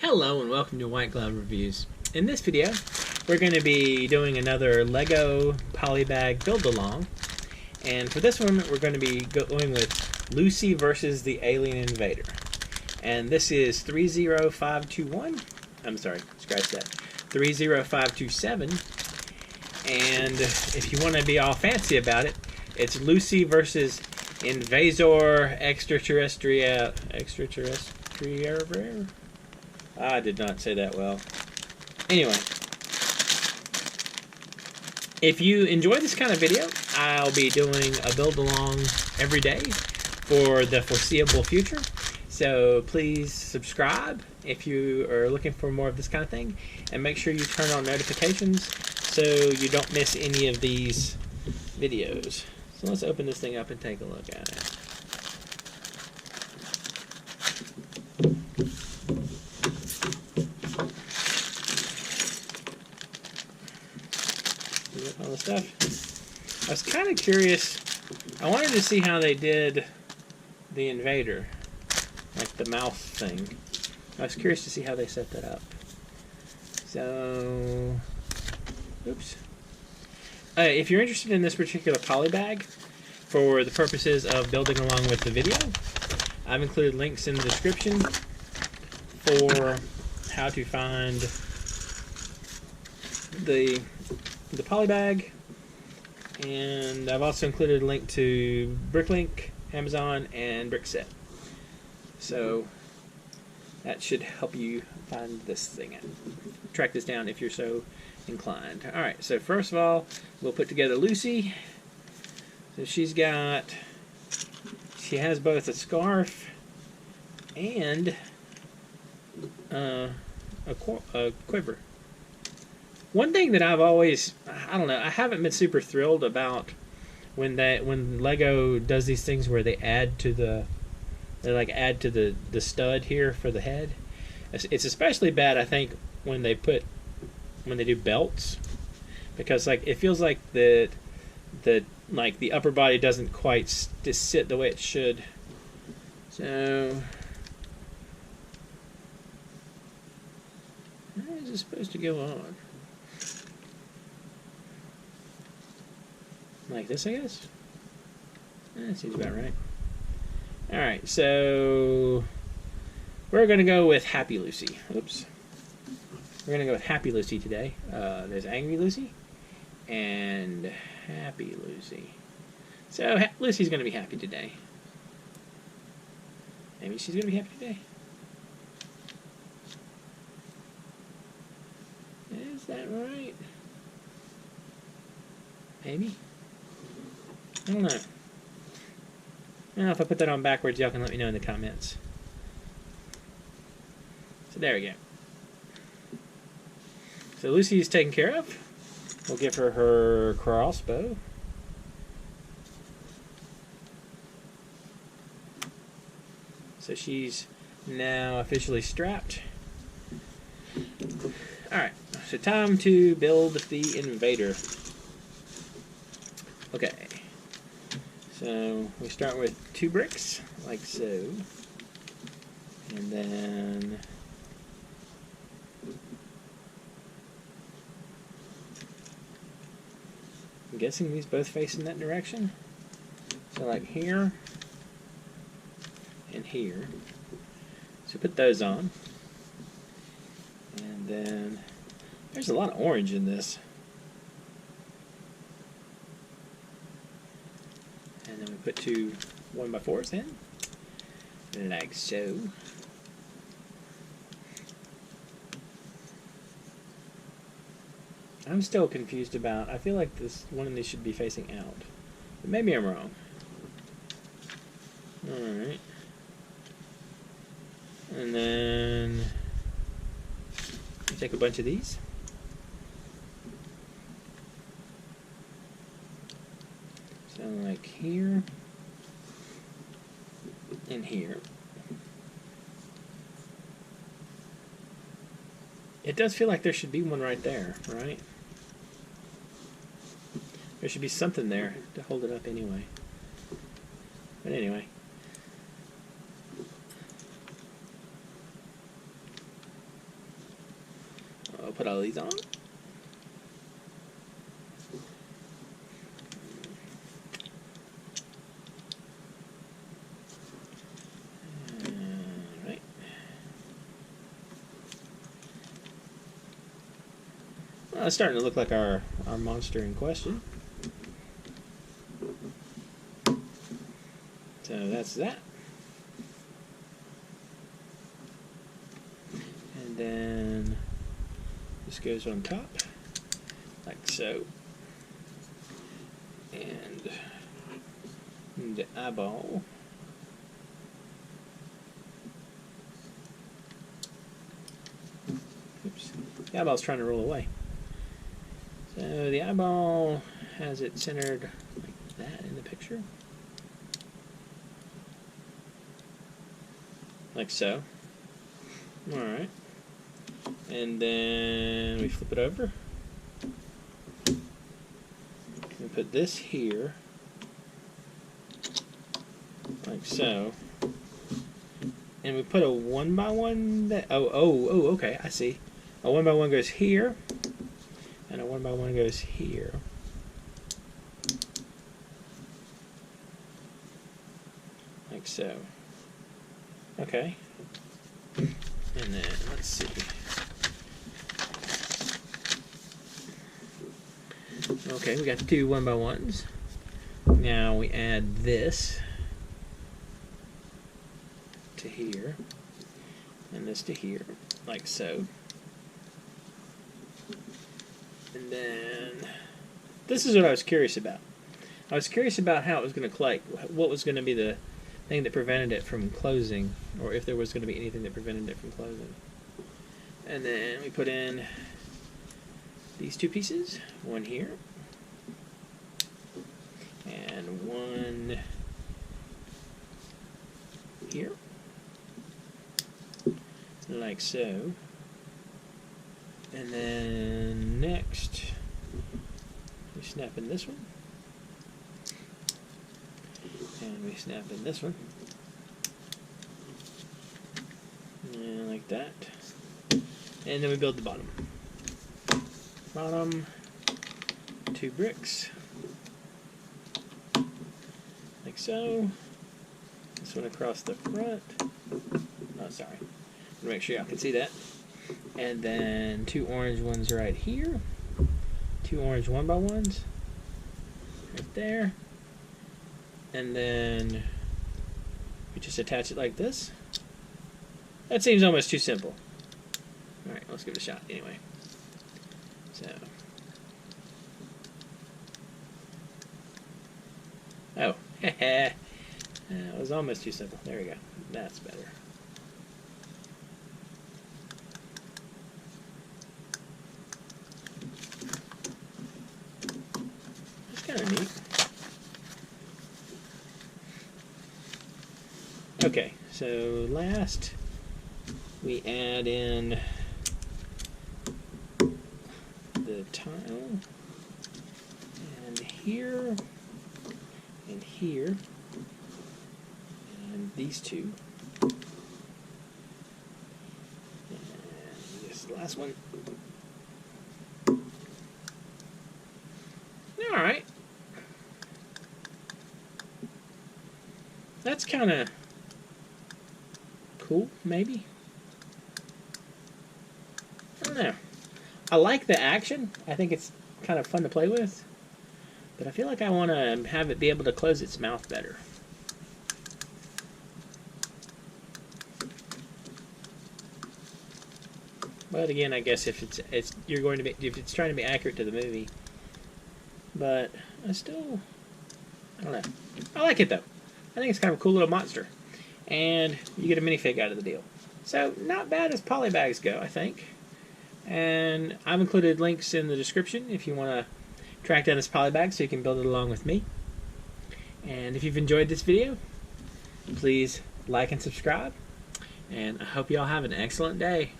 Hello and welcome to White Glove Reviews. In this video, we're going to be doing another Lego Polybag build-along. And for this one, we're going to be going with Lucy versus the Alien Invader. And this is 30521. I'm sorry, scratch that. 30527. And if you want to be all fancy about it, it's Lucy versus Invader extraterrestrial. I did not say that well. Anyway, if you enjoy this kind of video, I'll be doing a build-along every day for the foreseeable future. So please subscribe if you are looking for more of this kind of thing, and make sure you turn on notifications so you don't miss any of these videos. So let's open this thing up and take a look at it. All the stuff. I was kind of curious. I wanted to see how they did the Invader, like the mouth thing. I was curious to see how they set that up. So, oops. If you're interested in this particular polybag for the purposes of building along with the video, I've included links in the description for how to find the polybag, and I've also included a link to Bricklink, Amazon, and Brickset. So that should help you find this thing out. Track this down if you're so inclined. Alright, so first of all, we'll put together Lucy. So she has both a scarf and a quiver. One thing that I've always, I don't know, I haven't been super thrilled about when Lego does these things where they add to the stud here for the head. It's especially bad, I think, when they do belts, because like it feels like the upper body doesn't quite sit the way it should. So how is this supposed to go on? Like this, I guess? That seems about right. Alright, so we're going to go with Happy Lucy. Oops. We're going to go with Happy Lucy today. There's Angry Lucy and Happy Lucy. So Lucy's going to be happy today. Maybe she's going to be happy today. Is that right? Maybe. I don't know. Well, if I put that on backwards, y'all can let me know in the comments. So there we go. So Lucy's taken care of. We'll give her her crossbow. So she's now officially strapped. Alright, so time to build the Invader. Okay. So we start with 2 bricks, like so, and then I'm guessing these both face in that direction. So like here and here. So put those on, and then there's a lot of orange in this. And then we put 2 1x4s in, like so. I'm still confused about, I feel like this one of these should be facing out. But maybe I'm wrong. Alright. And then we take a bunch of these. So like here and here. It does feel like there should be one right there, right? There should be something there to hold it up anyway. But anyway. put all these on. Alright. Well, it's starting to look like our monster in question. So that's that. And then this goes on top, like so. And the eyeball. Oops. The eyeball's trying to roll away. So the eyeball has it centered like that in the picture. Like so. Alright. And then we flip it over. We put this here. Like so. And we put a 1x1 that okay, I see. A 1x1 goes here. And a 1x1 goes here. Like so. Okay. And then let's see. Okay, we got the two 1x1s. Now we add this to here, and this to here, like so. And then this is what I was curious about. I was curious about how it was going to collect, what was going to be the thing that prevented it from closing, or if there was going to be anything that prevented it from closing. And then we put in these two pieces, one here and one here, like so. And then next we snap in this one, and we snap in this one, and like that. And then we build the bottom. Bottom, 2 bricks, like so. This one across the front. Oh, sorry. To make sure y'all can see that. And then 2 orange ones right here. 2 orange 1x1s right there. And then we just attach it like this. That seems almost too simple. Alright, let's give it a shot anyway. So. Oh, that was almost too simple. There we go. That's better. That's kind of neat. Okay, so last we add in the tile, and here, and here, and these two, and this last one. Alright. That's kind of cool, maybe. I don't know. I like the action. I think it's kind of fun to play with. But I feel like I want to have it be able to close its mouth better. But again, I guess if it's trying to be accurate to the movie. But I don't know. I like it though. I think it's kind of a cool little monster. And you get a minifig out of the deal. So not bad as polybags go, I think. And I've included links in the description if you want to track down this polybag so you can build it along with me. And if you've enjoyed this video, please like and subscribe. And I hope you all have an excellent day.